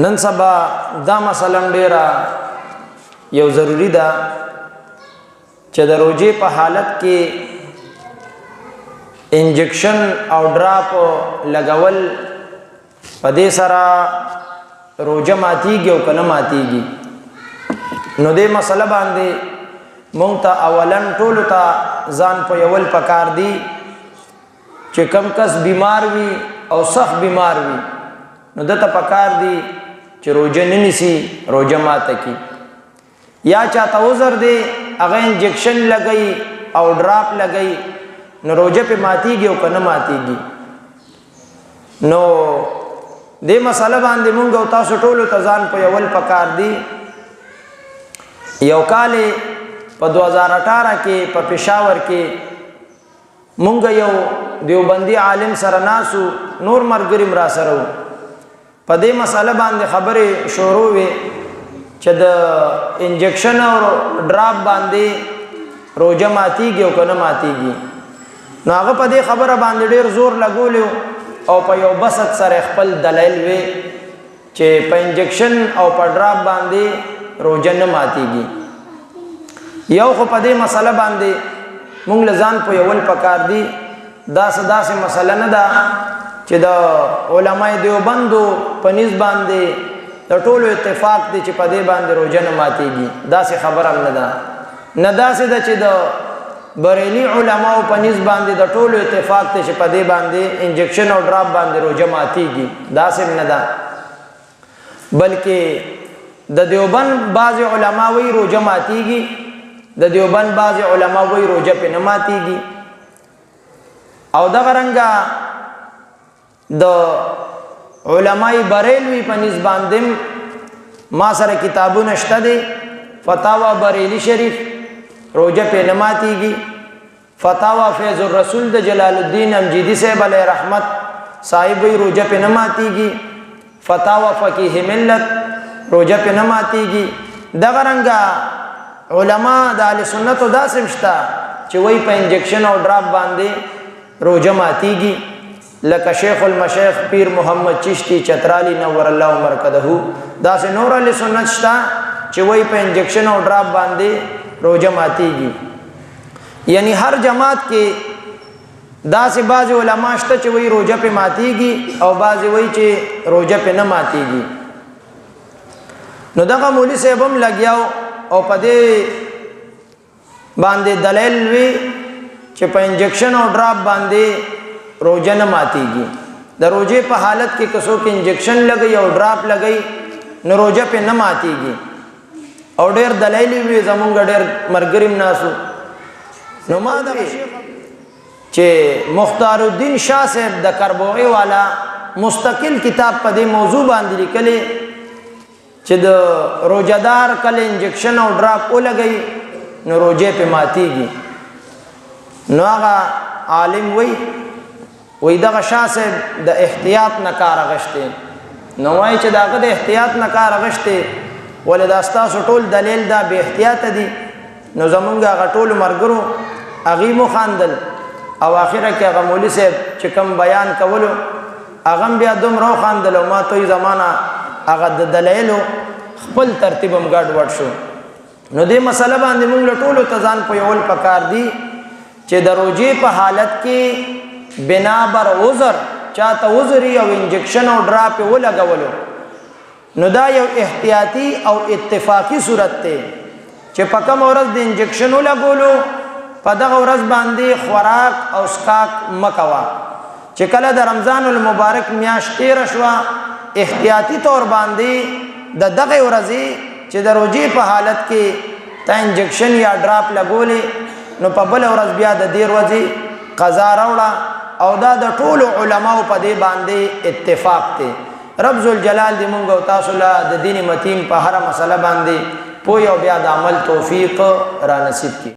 نن سبا دا مثلا ډیره یو ضروری ده چې د روزې په حالت کې انجکشن او ډراپ لګول په دې سره روزه ماتیږي او کنه ماتیږي. نو دې مسله باندې مونږ ته اولن ټولو ته ځان په یول پکار دی چې کم کس بیمار وي او سخت بیمار وي نو دته پکار دی چې روزه نه نیسي، روزه ماته کی. یا چاته عذر دی هغه انجکشن لګي او ډراپ لګي نو روزه په ماتیږي او کنه ماتیږي. نو دې مسله باندې مونږ او تاسو ټولو ته ځان په یول پکار دی. یو کال په 2018 کې په پېښور کې مونږ یو دیوبندي عالم سره ناسو، نور مرګریم را سره وو. په دې مسله باندې خبرې شروع وې چې د انجکشن او ډراپ باندې روزه ماتیږي او کنه ماتیږي. نو هغه په دې خبره باندې ډېر زور لګولیو او په یو بسط سره خپل دلایل وې چې په انجکشن او په ډراپ باندې روزه نه ماتیږي. یو خو په دې مسله باندې مونږ لزان په یول پکار دی. دا سداسه مسله نه ده چې د علماء دیوبندو په نس باندې د ټولو اتفاق دی چې په دې باندې روزه نه ماتیږي. دا څه خبره نه ده، نه دا څه ده چې د بریلی علماء په نس باندې د ټولو اتفاق دی چې په دې باندې انجکشن او ډراپ باندې روزه ماتیږي. دا څه نه ده، بلکې د دیوبند بعض علما وی روزه ماتیږي، د دیوبند بعض علما وی روزه په نه ماتیږي. او دا غرنګا د علماء بریلوی په نس باندې ما سره کتابونه شته دي. فتاوا بریلی شریف روزه په نه ماتیږي. فتاوا فیض الرسول د جلال الدین امجدی صاحب علیه رحمت صاحب وی روزه په نه ماتیږي. فتاوا فقیه ملت روزه په نه ماتیږي. دا غرنګا علما د اهل سنت او داسم شته چې وای په انجکشن او ډراپ باندې روزه ماتیږي، لکه شیخ المشایخ پیر محمد چشتی چترالی نور الله مرکزه. دا سه نور اهل سنت شته چې وای په انجکشن او ډراپ باندې روزه ماتیږي. یعنی هر جماعت کې دا سه بعض علما شته چې وای روزه په ماتیږي او بعض وای چې روزه په نه ماتیږي. نو دغه مولوی صاحب هم لګیاو او په دې باندې دلیل وی چې په انجکشن او ډراپ باندې روزه نه ماتیږي. د روزه په حالت کې کسو کې انجکشن لګي او ډراپ لګي نو روزه په نه ماتیږي. او ډېر دلیل وی زمونږ ډېر مرګریم ناسو. نو ما دا چې مختار الدین شاه صاحب د کربوغي والا مستقل کتاب په دې موضوع باندې لیکلی چې د روزدار کله انجکشن او ډراپ ولګي نو روزه په ماتیږي. نو هغه عالم وی دغه شاه صاحب د احتیاط نه کار غشته. نو وای چې دغه د احتیاط نه کار غشته ولې دا ستاسو ټول دلیل دا به احتیاط دي. نو زمونږ هغه ټول مرګرو هغه مو خاندل او اخره کې هغه مولوی صاحب چې کوم بیان کولو هغه بیا دومره خاندل او ما ته زمانہ هغه د دلایلو خپل ترتیبم ګډ وډ شو. نو دې مسله باندې موږ ټولو ته ځان په یول پکار دی چې د روزې په حالت کې بنا بر عذر چاته عذر او انجکشن او ډراپ ولګولو نو دا یو احتیاطي او اتفاقی صورت ته چې په کوم ورځ د انجکشن ولګولو په دغه ورځ باندې خوراک او اسکاک مکوا. چې کله د رمضان المبارک میاشت تیر شو احتیاطی طور باندې د دغه ورځې چې د روزې په حالت کې تا انجکشن یا ډراپ لګولې نو په بل ورځ بیا د دې ورځې قضا راوړه. او دا د ټولو علماو په دې باندې اتفاق دی. رب ذوالجلال دې مونږ او تاسو له د دین متین په هر مسله باندې پوهه او بیا د عمل توفیق را نصیب کړي.